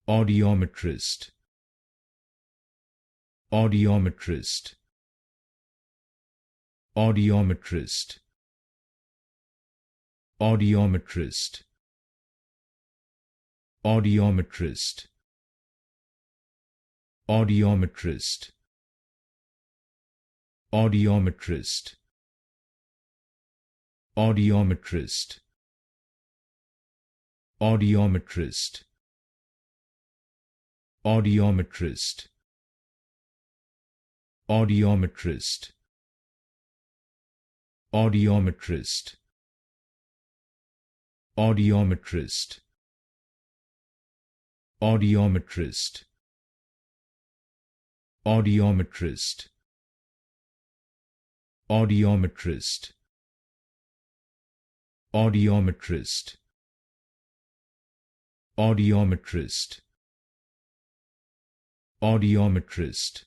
Audiometrist, Audiometrist, Audiometrist, Audiometrist, Audiometrist, Audiometrist, Audiometrist, Audiometrist, Audiometrist, Audiometrist, Audiometrist, Audiometrist, Audiometrist, Audiometrist, Audiometrist, Audiometrist, Audiometrist, Audiometrist, Audiometrist,